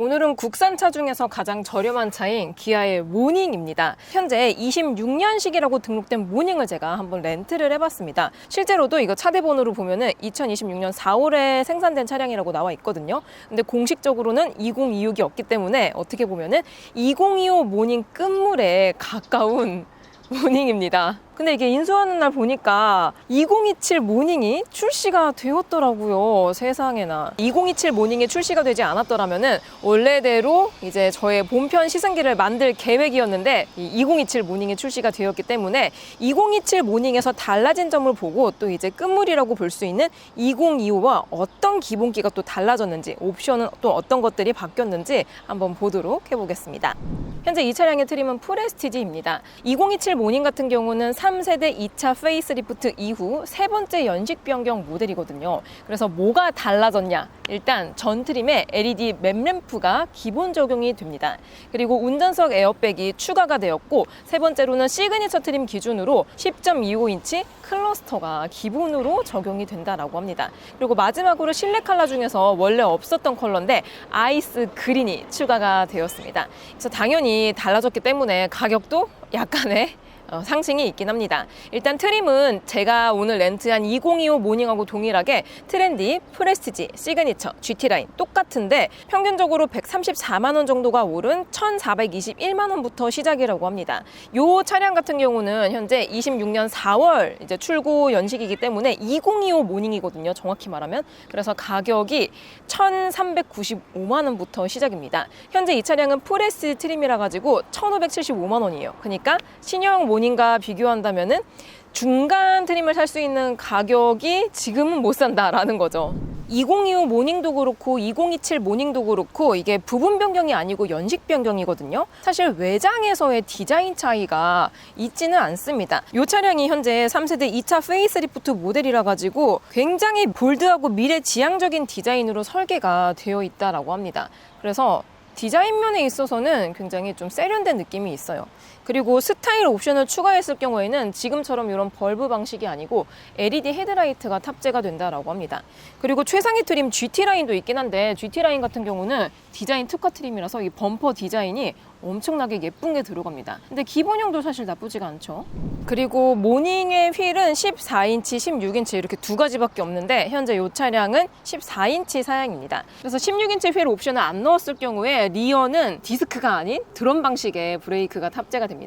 오늘은 국산차 중에서 가장 저렴한 차인 기아의 모닝입니다. 현재 26년식이라고 등록된 모닝을 제가 한번 렌트를 해봤습니다. 실제로도 이거 차대 번호를 보면은 2026년 4월에 생산된 차량이라고 나와 있거든요. 근데 공식적으로는 2026이 없기 때문에 어떻게 보면은 2025 모닝 끝물에 가까운 모닝입니다. 근데 이게 인수하는 날 보니까 2027 모닝이 출시가 되었더라고요. 세상에나. 2027 모닝이 출시가 되지 않았더라면은 원래대로 이제 저의 본편 시승기를 만들 계획이었는데 2027 모닝이 출시가 되었기 때문에 2027 모닝에서 달라진 점을 보고 또 이제 끝물이라고 볼 수 있는 2025와 어떤 기본기가 또 달라졌는지, 옵션은 또 어떤 것들이 바뀌었는지 한번 보도록 해보겠습니다. 현재 이 차량의 트림은 프레스티지입니다. 2027 모닝 같은 경우는 3세대 2차 페이스리프트 이후 세 번째 연식 변경 모델이거든요. 그래서 뭐가 달라졌냐? 일단 전 트림에 LED 맵램프가 기본 적용이 됩니다. 그리고 운전석 에어백이 추가가 되었고, 세 번째로는 시그니처 트림 기준으로 10.25인치 클러스터가 기본으로 적용이 된다라고 합니다. 그리고 마지막으로 실내 컬러 중에서 원래 없었던 컬러인데 아이스 그린이 추가가 되었습니다. 그래서 당연히 달라졌기 때문에 가격도 약간의 상승이 있긴 합니다. 일단 트림은 제가 오늘 렌트한 2025 모닝하고 동일하게 트렌디, 프레스티지, 시그니처, GT라인 똑같은데 평균적으로 134만 원 정도가 오른 1,421만 원부터 시작이라고 합니다. 이 차량 같은 경우는 현재 26년 4월 이제 출고 연식이기 때문에 2025 모닝이거든요. 정확히 말하면. 그래서 가격이 1,395만 원부터 시작입니다. 현재 이 차량은 프레스티지 트림이라 가지고 1,575만 원이에요. 그러니까 신형 모닝과 비교한다면은 중간 트림을 살 수 있는 가격이 지금은 못 산다라는 거죠. 2025 모닝도 그렇고 2027 모닝도 그렇고 이게 부분 변경이 아니고 연식 변경이거든요. 사실 외장에서의 디자인 차이가 있지는 않습니다. 이 차량이 현재 3세대 2차 페이스리프트 모델이라 가지고 굉장히 볼드하고 미래지향적인 디자인으로 설계가 되어 있다라고 합니다. 그래서 디자인 면에 있어서는 굉장히 좀 세련된 느낌이 있어요. 그리고 스타일 옵션을 추가했을 경우에는 지금처럼 이런 벌브 방식이 아니고 LED 헤드라이트가 탑재가 된다라고 합니다. 그리고 최상위 트림 GT라인도 있긴 한데 GT라인 같은 경우는 디자인 특화 트림이라서 이 범퍼 디자인이 엄청나게 예쁜 게 들어갑니다. 근데 기본형도 사실 나쁘지가 않죠. 그리고 모닝의 휠은 14인치, 16인치 이렇게 두 가지밖에 없는데 현재 이 차량은 14인치 사양입니다. 그래서 16인치 휠 옵션을 안 넣었을 경우에 리어는 디스크가 아닌 드럼 방식의 브레이크가 탑재가 됩니다.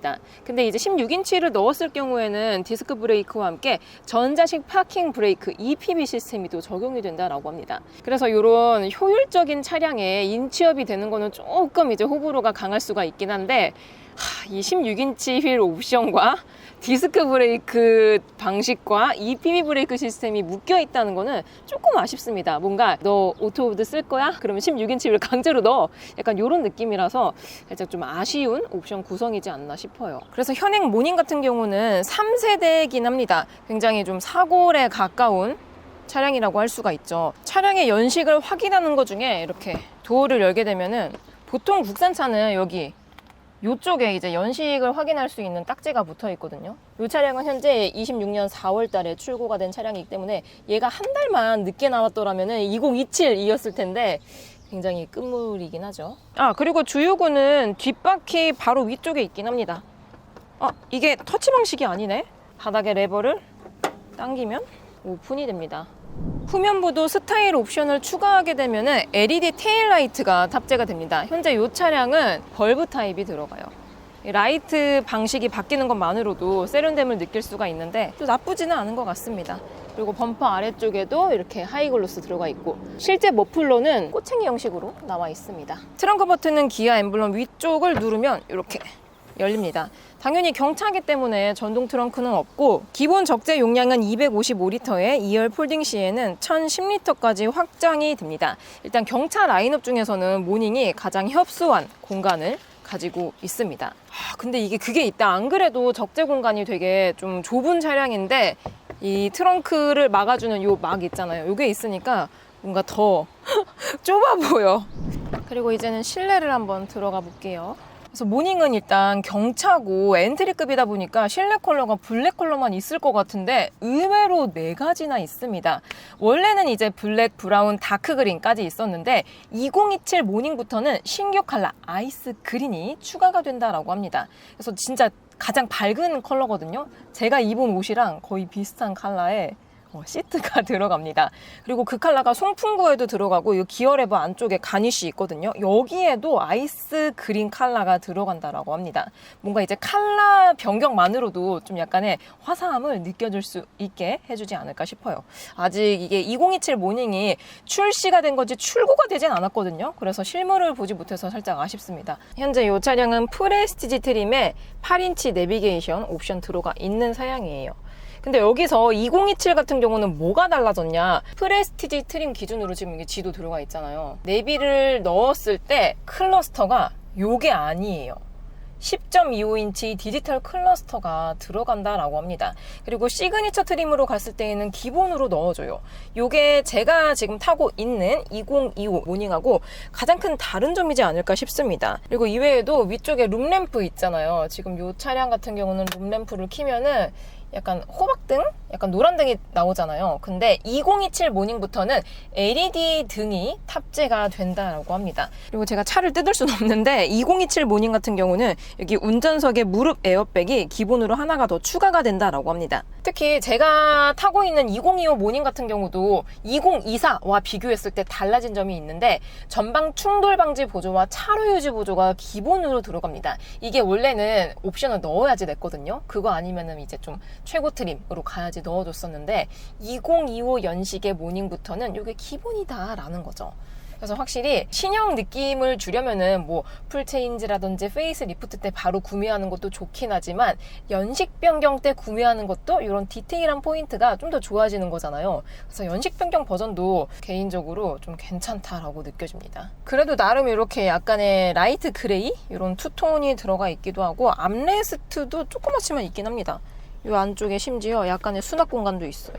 근데 이제 16인치를 넣었을 경우에는 디스크 브레이크와 함께 전자식 파킹 브레이크 EPB 시스템이 또 적용이 된다라고 합니다. 그래서 이런 효율적인 차량에 인치업이 되는 거는 조금 이제 호불호가 강할 수가 있긴 한데 이 16인치 휠 옵션과 디스크 브레이크 방식과 EPB 브레이크 시스템이 묶여 있다는 거는 조금 아쉽습니다. 뭔가 너 오토보드 쓸 거야? 그러면 16인치 휠 강제로 넣어. 약간 이런 느낌이라서 살짝 좀 아쉬운 옵션 구성이지 않나 싶어요. 그래서 현행 모닝 같은 경우는 3세대이긴 합니다. 굉장히 좀 사골에 가까운 차량이라고 할 수가 있죠. 차량의 연식을 확인하는 것 중에 이렇게 도어를 열게 되면은 보통 국산차는 여기 이쪽에 이제 연식을 확인할 수 있는 딱지가 붙어 있거든요. 이 차량은 현재 26년 4월 달에 출고가 된 차량이기 때문에 얘가 한 달만 늦게 나왔더라면은 2027이었을 텐데 굉장히 끝물이긴 하죠. 그리고 주유구는 뒷바퀴 바로 위쪽에 있긴 합니다. 이게 터치 방식이 아니네. 바닥에 레버를 당기면 오픈이 됩니다. 후면부도 스타일 옵션을 추가하게 되면 LED 테일라이트가 탑재가 됩니다. 현재 이 차량은 벌브 타입이 들어가요. 라이트 방식이 바뀌는 것만으로도 세련됨을 느낄 수가 있는데 또 나쁘지는 않은 것 같습니다. 그리고 범퍼 아래쪽에도 이렇게 하이글로스 들어가 있고 실제 머플러는 꼬챙이 형식으로 나와 있습니다. 트렁크 버튼은 기아 엠블럼 위쪽을 누르면 이렇게 열립니다. 당연히 경차기 때문에 전동 트렁크는 없고 기본 적재 용량은 255리터에 2열 폴딩 시에는 1010리터까지 확장이 됩니다. 일단 경차 라인업 중에서는 모닝이 가장 협소한 공간을 가지고 있습니다. 근데 이게 그게 있다. 안 그래도 적재 공간이 되게 좀 좁은 차량인데 이 트렁크를 막아주는 요 막 있잖아요. 요게 있으니까 뭔가 더 좁아 보여. 그리고 이제는 실내를 한번 들어가 볼게요. 그래서 모닝은 일단 경차고 엔트리급이다 보니까 실내 컬러가 블랙 컬러만 있을 것 같은데 의외로 4가지나 있습니다. 원래는 이제 블랙, 브라운, 다크 그린까지 있었는데 2027 모닝부터는 신규 컬러 아이스 그린이 추가가 된다라고 합니다. 그래서 진짜 가장 밝은 컬러거든요. 제가 입은 옷이랑 거의 비슷한 컬러에 시트가 들어갑니다. 그리고 그 컬러가 송풍구에도 들어가고 이 기어 레버 안쪽에 가니쉬 있거든요. 여기에도 아이스 그린 컬러가 들어간다라고 합니다. 뭔가 이제 컬러 변경만으로도 좀 약간의 화사함을 느껴줄 수 있게 해주지 않을까 싶어요. 아직 이게 2027 모닝이 출시가 된 건지 출고가 되진 않았거든요. 그래서 실물을 보지 못해서 살짝 아쉽습니다. 현재 이 차량은 프레스티지 트림에 8인치 내비게이션 옵션 들어가 있는 사양이에요. 근데 여기서 2027 같은 경우는 뭐가 달라졌냐? 프레스티지 트림 기준으로 지금 이게 지도 들어가 있잖아요. 내비를 넣었을 때 클러스터가 요게 아니에요. 10.25인치 디지털 클러스터가 들어간다라고 합니다. 그리고 시그니처 트림으로 갔을 때에는 기본으로 넣어줘요. 요게 제가 지금 타고 있는 2025 모닝하고 가장 큰 다른 점이지 않을까 싶습니다. 그리고 이외에도 위쪽에 룸램프 있잖아요. 지금 요 차량 같은 경우는 룸램프를 켜면은 약간 호박등? 약간 노란등이 나오잖아요. 근데 2027 모닝부터는 LED 등이 탑재가 된다라고 합니다. 그리고 제가 차를 뜯을 수는 없는데 2027 모닝 같은 경우는 여기 운전석에 무릎 에어백이 기본으로 하나가 더 추가가 된다라고 합니다. 특히 제가 타고 있는 2025 모닝 같은 경우도 2024와 비교했을 때 달라진 점이 있는데 전방 충돌 방지 보조와 차로 유지 보조가 기본으로 들어갑니다. 이게 원래는 옵션을 넣어야지 냈거든요. 그거 아니면은 이제 좀 최고 트림으로 가야지 넣어줬었는데 2025 연식의 모닝부터는 이게 기본이다라는 거죠. 그래서 확실히 신형 느낌을 주려면은 뭐 풀체인지라든지 페이스 리프트 때 바로 구매하는 것도 좋긴 하지만 연식 변경 때 구매하는 것도 이런 디테일한 포인트가 좀 더 좋아지는 거잖아요. 그래서 연식 변경 버전도 개인적으로 좀 괜찮다라고 느껴집니다. 그래도 나름 이렇게 약간의 라이트 그레이 이런 투톤이 들어가 있기도 하고 암레스트도 조그맣지만 있긴 합니다. 이 안쪽에 심지어 약간의 수납 공간도 있어요.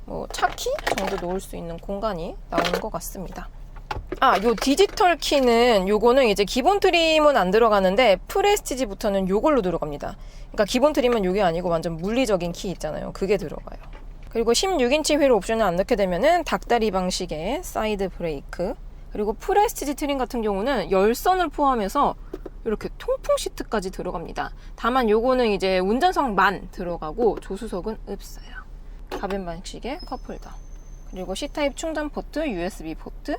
뭐 차키 정도 놓을 수 있는 공간이 나오는 것 같습니다. 요 디지털 키는 요거는 이제 기본 트림은 안 들어가는데 프레스티지부터는 요걸로 들어갑니다. 그러니까 기본 트림은 요게 아니고 완전 물리적인 키 있잖아요. 그게 들어가요. 그리고 16인치 휠 옵션을 안 넣게 되면은 닭다리 방식의 사이드 브레이크, 그리고 프레스티지 트림 같은 경우는 열선을 포함해서 이렇게 통풍 시트까지 들어갑니다. 다만 요거는 이제 운전석만 들어가고 조수석은 없어요. 가변 방식의 컵홀더, 그리고 C타입 충전 포트, USB 포트,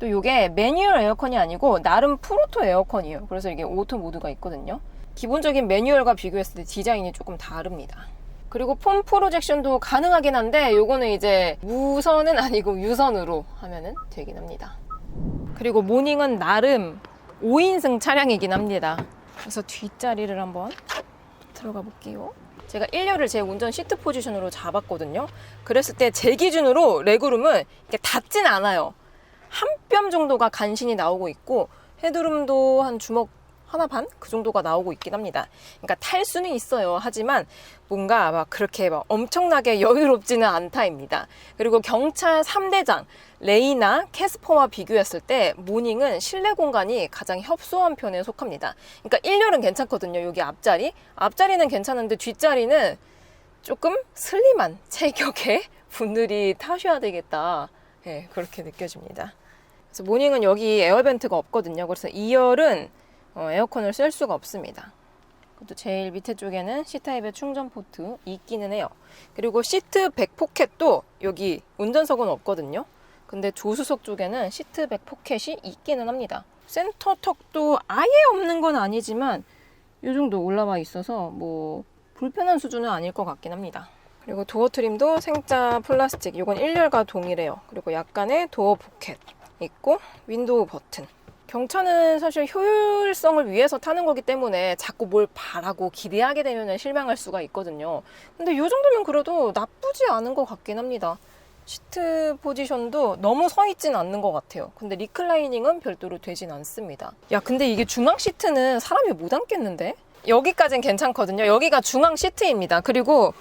또 요게 매뉴얼 에어컨이 아니고 나름 프로토 에어컨이에요. 그래서 이게 오토 모드가 있거든요. 기본적인 매뉴얼과 비교했을 때 디자인이 조금 다릅니다. 그리고 폼 프로젝션도 가능하긴 한데 요거는 이제 무선은 아니고 유선으로 하면은 되긴 합니다. 그리고 모닝은 나름 5인승 차량이긴 합니다. 그래서 뒷자리를 한번 들어가 볼게요. 제가 1렬을 제 운전 시트 포지션으로 잡았거든요. 그랬을 때 제 기준으로 레그룸은 이렇게 닿진 않아요. 한 뼘 정도가 간신히 나오고 있고 헤드룸도 한 주먹 하나 반? 그 정도가 나오고 있긴 합니다. 그러니까 탈 수는 있어요. 하지만 뭔가 막 그렇게 막 엄청나게 여유롭지는 않다입니다. 그리고 경차 3대장 레이나 캐스퍼와 비교했을 때 모닝은 실내 공간이 가장 협소한 편에 속합니다. 그러니까 1렬은 괜찮거든요. 여기 앞자리는 괜찮은데 뒷자리는 조금 슬림한 체격의 분들이 타셔야 되겠다. 네, 그렇게 느껴집니다. 그래서 모닝은 여기 에어벤트가 없거든요. 그래서 2열은 에어컨을 쓸 수가 없습니다. 그것도 제일 밑에 쪽에는 C타입의 충전 포트 있기는 해요. 그리고 시트 백 포켓도 여기 운전석은 없거든요. 근데 조수석 쪽에는 시트 백 포켓이 있기는 합니다. 센터턱도 아예 없는 건 아니지만 이 정도 올라와 있어서 뭐 불편한 수준은 아닐 것 같긴 합니다. 그리고 도어 트림도 생짜 플라스틱, 이건 1열과 동일해요. 그리고 약간의 도어 포켓 있고 윈도우 버튼. 경차는 사실 효율성을 위해서 타는 거기 때문에 자꾸 뭘 바라고 기대하게 되면 실망할 수가 있거든요. 근데 이 정도면 그래도 나쁘지 않은 것 같긴 합니다. 시트 포지션도 너무 서 있진 않는 것 같아요. 근데 리클라이닝은 별도로 되진 않습니다. 야, 근데 이게 중앙 시트는 사람이 못 앉겠는데? 여기까지는 괜찮거든요. 여기가 중앙 시트입니다. 그리고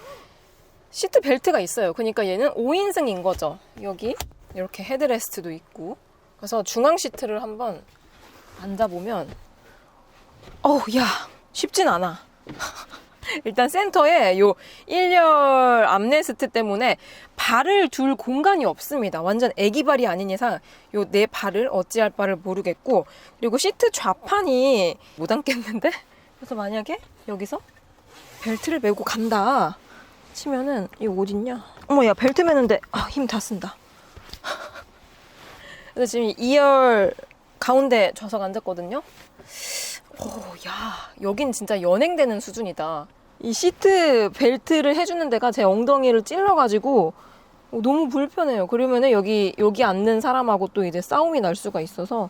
시트 벨트가 있어요. 그러니까 얘는 5인승인 거죠. 여기 이렇게 헤드레스트도 있고. 그래서 중앙 시트를 한번 앉아보면 야, 쉽진 않아. 일단 센터에 요 1열 암레스트 때문에 발을 둘 공간이 없습니다. 완전 애기 발이 아닌 이상 요 내 발을 어찌할 바를 모르겠고, 그리고 시트 좌판이 못 앉겠는데? 그래서 만약에 여기서 벨트를 메고 간다 치면은 이거 어딨냐? 어머, 야, 벨트 매는데 힘 다 쓴다. 그래서 지금 2열 가운데 좌석 앉았거든요. 야, 여긴 진짜 연행되는 수준이다. 이 시트 벨트를 해주는 데가 제 엉덩이를 찔러가지고 너무 불편해요. 그러면은 여기 앉는 사람하고 또 이제 싸움이 날 수가 있어서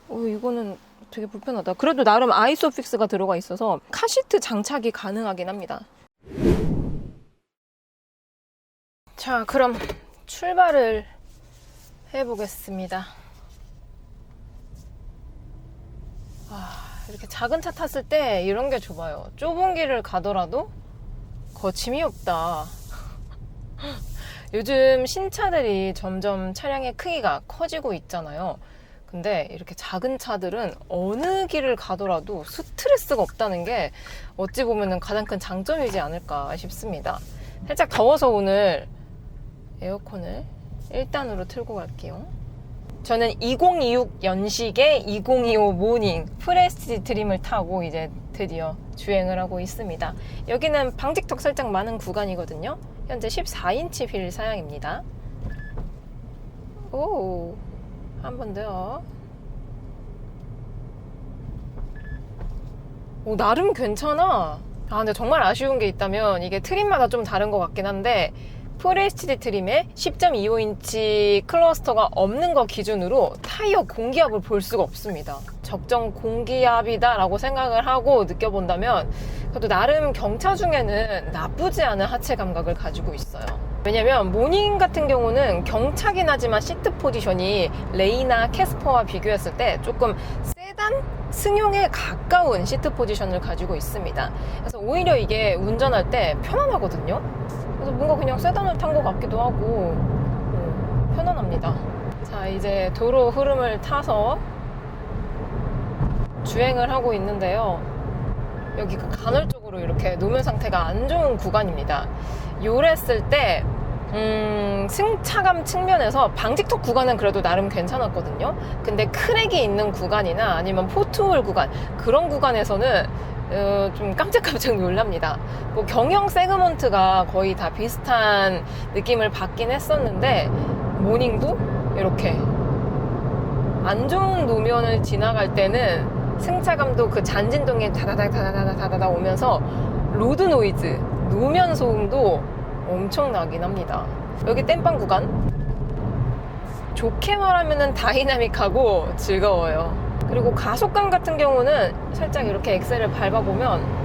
이거는 되게 불편하다. 그래도 나름 아이소픽스가 들어가 있어서 카시트 장착이 가능하긴 합니다. 자, 그럼 출발을 해보겠습니다. 이렇게 작은 차 탔을 때 이런 게 좋아요. 좁은 길을 가더라도 거침이 없다. 요즘 신차들이 점점 차량의 크기가 커지고 있잖아요. 근데 이렇게 작은 차들은 어느 길을 가더라도 스트레스가 없다는 게 어찌 보면 가장 큰 장점이지 않을까 싶습니다. 살짝 더워서 오늘 에어컨을 1단으로 틀고 갈게요. 저는 2026 연식의 2025 모닝 프레스티지 트림을 타고 이제 드디어 주행을 하고 있습니다. 여기는 방직턱 살짝 많은 구간이거든요. 현재 14인치 휠 사양입니다. 오, 한 번 더. 나름 괜찮아. 근데 정말 아쉬운 게 있다면 이게 트림마다 좀 다른 것 같긴 한데, 프레스티지 트림에 10.25인치 클러스터가 없는 거 기준으로 타이어 공기압을 볼 수가 없습니다. 적정 공기압이다 라고 생각을 하고 느껴본다면 그래도 나름 경차 중에는 나쁘지 않은 하체 감각을 가지고 있어요. 왜냐면 모닝 같은 경우는 경차긴 하지만 시트 포지션이 레이나 캐스퍼와 비교했을 때 조금 세단 승용에 가까운 시트 포지션을 가지고 있습니다. 그래서 오히려 이게 운전할 때 편안하거든요. 그래서 뭔가 그냥 세단을 탄 것 같기도 하고 편안합니다. 자, 이제 도로 흐름을 타서 주행을 하고 있는데요. 여기가 간헐적으로 이렇게 노면 상태가 안 좋은 구간입니다. 요랬을 때 승차감 측면에서 방직턱 구간은 그래도 나름 괜찮았거든요. 근데 크랙이 있는 구간이나 아니면 포트홀 구간, 그런 구간에서는 좀 깜짝깜짝 놀랍니다. 뭐 경형 세그먼트가 거의 다 비슷한 느낌을 받긴 했었는데, 모닝도 이렇게 안 좋은 노면을 지나갈 때는 승차감도 그 잔진동에 다다닥 오면서 로드 노이즈, 노면 소음도 엄청나긴 합니다. 여기 땜빵 구간, 좋게 말하면 다이나믹하고 즐거워요. 그리고 가속감 같은 경우는 살짝 이렇게 엑셀을 밟아보면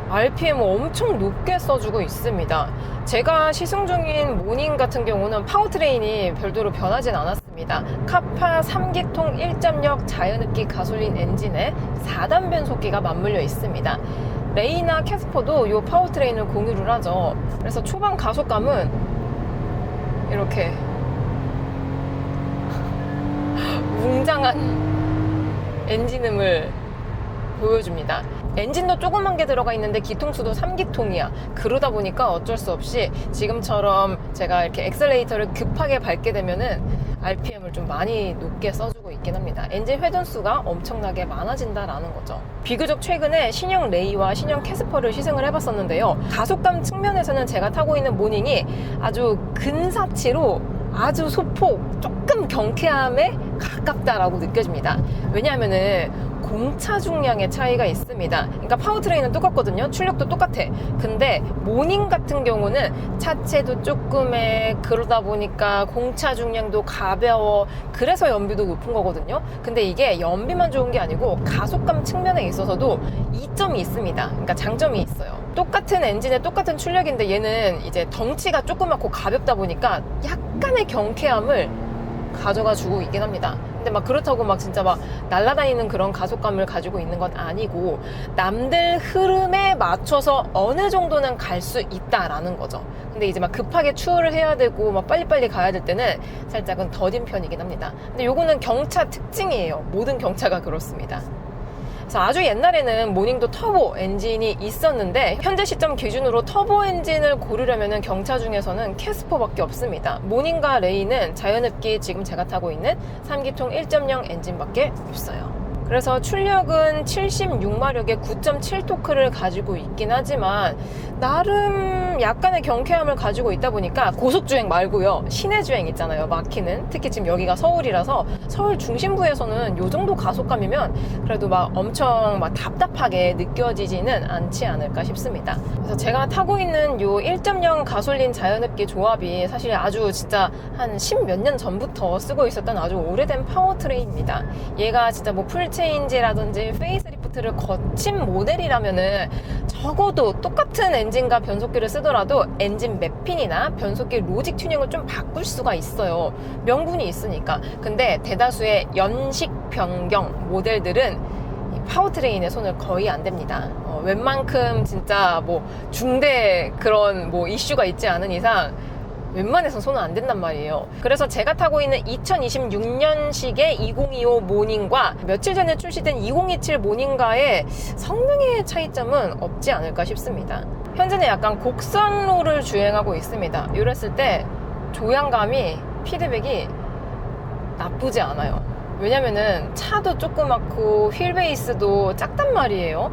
RPM 엄청 높게 써주고 있습니다. 제가 시승 중인 모닝 같은 경우는 파워트레인이 별도로 변하진 않았습니다. 카파 3기통 1.0 자연흡기 가솔린 엔진에 4단 변속기가 맞물려 있습니다. 레이나 캐스퍼도 이 파워트레인을 공유를 하죠. 그래서 초반 가속감은 이렇게 웅장한 엔진음을 보여줍니다. 엔진도 조그만 게 들어가 있는데 기통수도 3기통이야. 그러다 보니까 어쩔 수 없이 지금처럼 제가 이렇게 엑셀레이터를 급하게 밟게 되면은 RPM을 좀 많이 높게 써주고 있긴 합니다. 엔진 회전수가 엄청나게 많아진다라는 거죠. 비교적 최근에 신형 레이와 신형 캐스퍼를 시승을 해봤었는데요. 가속감 측면에서는 제가 타고 있는 모닝이 아주 근사치로 아주 소폭 조금 경쾌함에 가깝다라고 느껴집니다. 왜냐하면은 공차 중량의 차이가 있습니다. 그러니까 파워트레인은 똑같거든요. 출력도 똑같아. 근데 모닝 같은 경우는 차체도 조금해, 그러다 보니까 공차 중량도 가벼워. 그래서 연비도 높은 거거든요. 근데 이게 연비만 좋은 게 아니고 가속감 측면에 있어서도 이점이 있습니다. 그러니까 장점이 있어요. 똑같은 엔진에 똑같은 출력인데 얘는 이제 덩치가 조그맣고 가볍다 보니까 약간의 경쾌함을 가져가 주고 있긴 합니다. 근데 막 그렇다고 막 진짜 막 날아다니는 그런 가속감을 가지고 있는 건 아니고 남들 흐름에 맞춰서 어느 정도는 갈 수 있다라는 거죠. 근데 이제 막 급하게 추월을 해야 되고 막 빨리빨리 가야 될 때는 살짝은 더딘 편이긴 합니다. 근데 요거는 경차 특징이에요. 모든 경차가 그렇습니다. 그래서 아주 옛날에는 모닝도 터보 엔진이 있었는데 현재 시점 기준으로 터보 엔진을 고르려면 경차 중에서는 캐스퍼밖에 없습니다. 모닝과 레이는 자연흡기 지금 제가 타고 있는 3기통 1.0 엔진밖에 없어요. 그래서 출력은 76마력의 9.7토크를 가지고 있긴 하지만 나름 약간의 경쾌함을 가지고 있다 보니까 고속주행 말고요, 시내주행 있잖아요, 막히는. 특히 지금 여기가 서울이라서 서울 중심부에서는 요 정도 가속감이면 그래도 막 엄청 막 답답하게 느껴지지는 않지 않을까 싶습니다. 그래서 제가 타고 있는 요 1.0 가솔린 자연흡기 조합이 사실 아주 진짜 한 10몇 년 전부터 쓰고 있었던 아주 오래된 파워트레인입니다. 얘가 진짜 뭐 풀체인지라든지 페이스리프트를 거친 모델이라면은 적어도 똑같은 엔진과 변속기를 쓰더라도 엔진 매핀이나 변속기 로직 튜닝을 좀 바꿀 수가 있어요. 명분이 있으니까. 근데 대다수의 연식 변경 모델들은 파워트레인에 손을 거의 안 댑니다. 웬만큼 진짜 뭐 중대 그런 뭐 이슈가 있지 않은 이상 웬만해서 손은 안 댄단 말이에요. 그래서 제가 타고 있는 2026년식의 2025 모닝과 며칠 전에 출시된 2027 모닝과의 성능의 차이점은 없지 않을까 싶습니다. 현재는 약간 곡선로를 주행하고 있습니다. 이랬을 때 조향감이, 피드백이 나쁘지 않아요. 왜냐면은 차도 조그맣고 휠베이스도 작단 말이에요.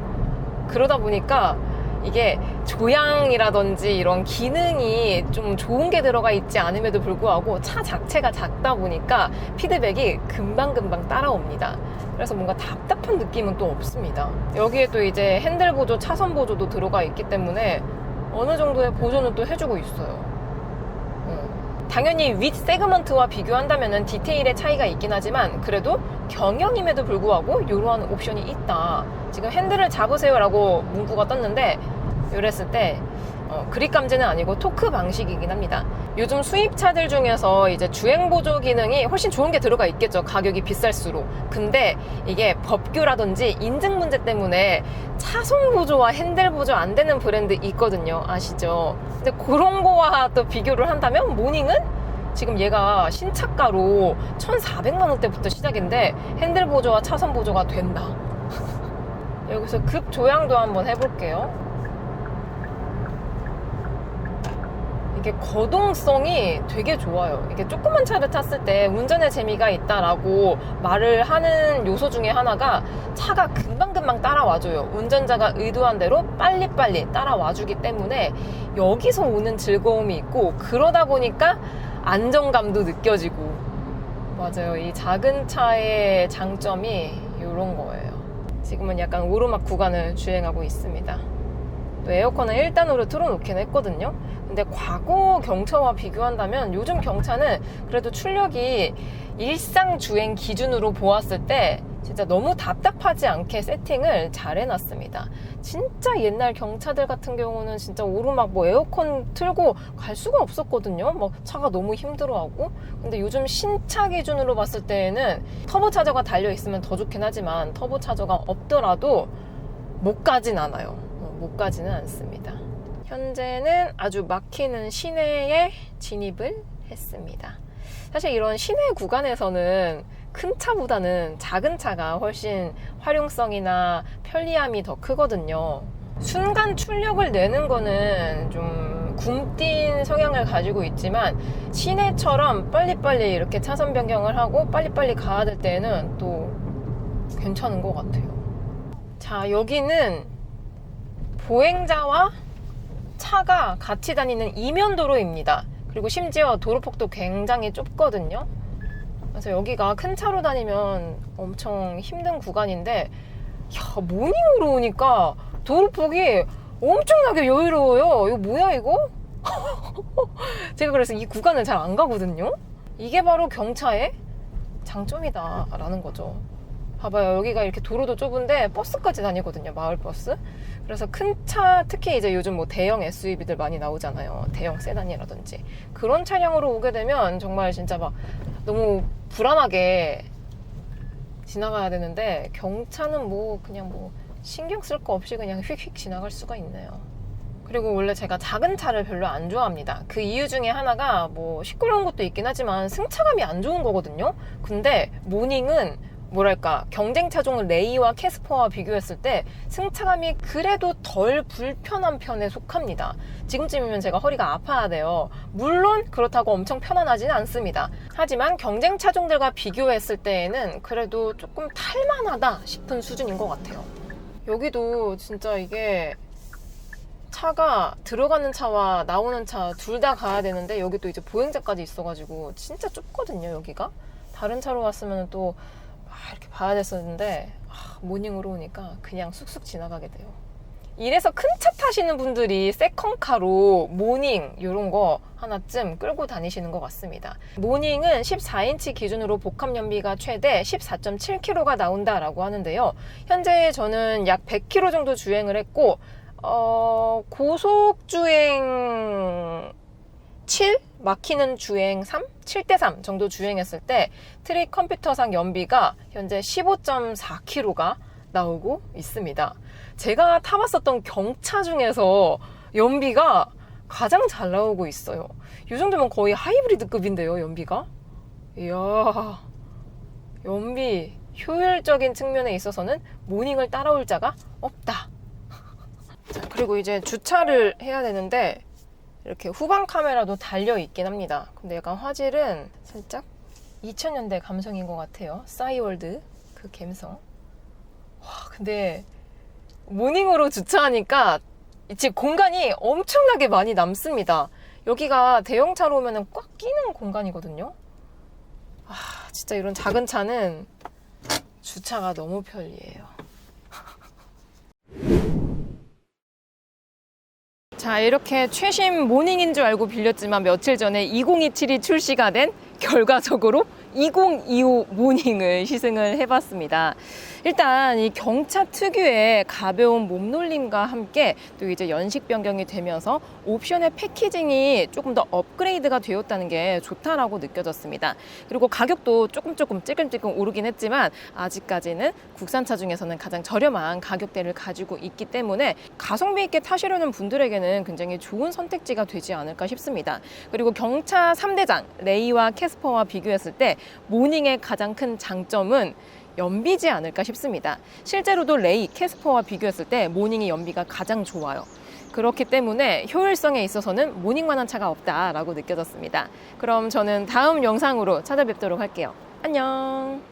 그러다 보니까 이게 조향이라든지 이런 기능이 좀 좋은 게 들어가 있지 않음에도 불구하고 차 자체가 작다 보니까 피드백이 금방금방 따라옵니다. 그래서 뭔가 답답한 느낌은 또 없습니다. 여기에 또 이제 핸들 보조, 차선 보조도 들어가 있기 때문에 어느 정도의 보조는 또 해주고 있어요. 당연히 윗 세그먼트와 비교한다면 디테일의 차이가 있긴 하지만 그래도 경영임에도 불구하고 이러한 옵션이 있다. 지금 핸들을 잡으세요 라고 문구가 떴는데 이랬을 때 그립 감지는 아니고 토크 방식이긴 합니다. 요즘 수입차들 중에서 이제 주행 보조 기능이 훨씬 좋은 게 들어가 있겠죠. 가격이 비쌀수록. 근데 이게 법규라든지 인증 문제 때문에 차선 보조와 핸들 보조 안 되는 브랜드 있거든요. 아시죠? 근데 그런 거와 또 비교를 한다면 모닝은 지금 얘가 신차가로 1,400만 원대부터 시작인데 핸들 보조와 차선 보조가 된다. 여기서 급 조향도 한번 해볼게요. 이게 거동성이 되게 좋아요. 이게 조그만 차를 탔을 때 운전의 재미가 있다라고 말을 하는 요소 중에 하나가 차가 금방금방 따라와줘요. 운전자가 의도한 대로 빨리빨리 따라와주기 때문에 여기서 오는 즐거움이 있고 그러다 보니까 안정감도 느껴지고. 맞아요. 이 작은 차의 장점이 이런 거예요. 지금은 약간 오르막 구간을 주행하고 있습니다. 또 에어컨은 1단으로 틀어놓긴 했거든요. 근데 과거 경차와 비교한다면 요즘 경차는 그래도 출력이 일상 주행 기준으로 보았을 때 진짜 너무 답답하지 않게 세팅을 잘 해놨습니다. 진짜 옛날 경차들 같은 경우는 진짜 오르막 뭐 에어컨 틀고 갈 수가 없었거든요. 뭐 차가 너무 힘들어하고. 근데 요즘 신차 기준으로 봤을 때에는 터보차저가 달려있으면 더 좋긴 하지만 터보차저가 없더라도 못 가진 않아요. 못 가지는 않습니다. 현재는 아주 막히는 시내에 진입을 했습니다. 사실 이런 시내 구간에서는 큰 차보다는 작은 차가 훨씬 활용성이나 편리함이 더 크거든요. 순간 출력을 내는 거는 좀 굼뛴 성향을 가지고 있지만 시내처럼 빨리빨리 이렇게 차선 변경을 하고 빨리빨리 가야 될 때는 또 괜찮은 것 같아요. 자, 여기는 보행자와 차가 같이 다니는 이면도로입니다. 그리고 심지어 도로폭도 굉장히 좁거든요. 그래서 여기가 큰 차로 다니면 엄청 힘든 구간인데, 야, 모닝으로 오니까 도로폭이 엄청나게 여유로워요. 이거 뭐야 이거? 제가 그래서 이 구간을 잘 안 가거든요. 이게 바로 경차의 장점이다 라는 거죠. 봐봐요. 여기가 이렇게 도로도 좁은데 버스까지 다니거든요. 마을버스. 그래서 큰 차, 특히 이제 요즘 뭐 대형 SUV들 많이 나오잖아요. 대형 세단이라든지. 그런 차량으로 오게 되면 정말 진짜 막 너무 불안하게 지나가야 되는데 경차는 뭐 그냥 뭐 신경 쓸 거 없이 그냥 휙휙 지나갈 수가 있네요. 그리고 원래 제가 작은 차를 별로 안 좋아합니다. 그 이유 중에 하나가 뭐 시끄러운 것도 있긴 하지만 승차감이 안 좋은 거거든요. 근데 모닝은 뭐랄까 경쟁 차종 레이와 캐스퍼와 비교했을 때 승차감이 그래도 덜 불편한 편에 속합니다. 지금쯤이면 제가 허리가 아파야 돼요. 물론 그렇다고 엄청 편안하지는 않습니다. 하지만 경쟁 차종들과 비교했을 때에는 그래도 조금 탈만하다 싶은 수준인 것 같아요. 여기도 진짜 이게 차가 들어가는 차와 나오는 차 둘 다 가야 되는데 여기 또 이제 보행자까지 있어가지고 진짜 좁거든요. 여기가 다른 차로 왔으면 또 이렇게 봐야 됐었는데 모닝으로 오니까 그냥 쑥쑥 지나가게 돼요. 이래서 큰 차 타시는 분들이 세컨카로 모닝 이런 거 하나쯤 끌고 다니시는 것 같습니다. 모닝은 14인치 기준으로 복합 연비가 최대 14.7km가 나온다라고 하는데요. 현재 저는 약 100km 정도 주행을 했고 고속 주행 7? 막히는 주행 3? 7대3 정도 주행했을 때 트릭 컴퓨터상 연비가 현재 15.4km가 나오고 있습니다. 제가 타봤었던 경차 중에서 연비가 가장 잘 나오고 있어요. 이 정도면 거의 하이브리드급인데요, 연비가. 이야, 연비 효율적인 측면에 있어서는 모닝을 따라올 자가 없다. 자, 그리고 이제 주차를 해야 되는데 이렇게 후방 카메라도 달려 있긴 합니다. 근데 약간 화질은 살짝 2000년대 감성인 것 같아요. 싸이월드 그 감성. 와, 근데 모닝으로 주차하니까 집 공간이 엄청나게 많이 남습니다. 여기가 대형차로 오면 꽉 끼는 공간이거든요. 진짜 이런 작은 차는 주차가 너무 편리해요. 자, 이렇게 최신 모닝인 줄 알고 빌렸지만 며칠 전에 2027이 출시가 된 결과적으로 2025 모닝을 시승을 해봤습니다. 일단 이 경차 특유의 가벼운 몸놀림과 함께 또 이제 연식 변경이 되면서 옵션의 패키징이 조금 더 업그레이드가 되었다는 게 좋다라고 느껴졌습니다. 그리고 가격도 조금 찔끔찔끔 오르긴 했지만 아직까지는 국산차 중에서는 가장 저렴한 가격대를 가지고 있기 때문에 가성비 있게 타시려는 분들에게는 굉장히 좋은 선택지가 되지 않을까 싶습니다. 그리고 경차 3대장 레이와 캐스퍼와 비교했을 때 모닝의 가장 큰 장점은 연비지 않을까 싶습니다. 실제로도 레이, 캐스퍼와 비교했을 때 모닝이 연비가 가장 좋아요. 그렇기 때문에 효율성에 있어서는 모닝만한 차가 없다라고 느껴졌습니다. 그럼 저는 다음 영상으로 찾아뵙도록 할게요. 안녕.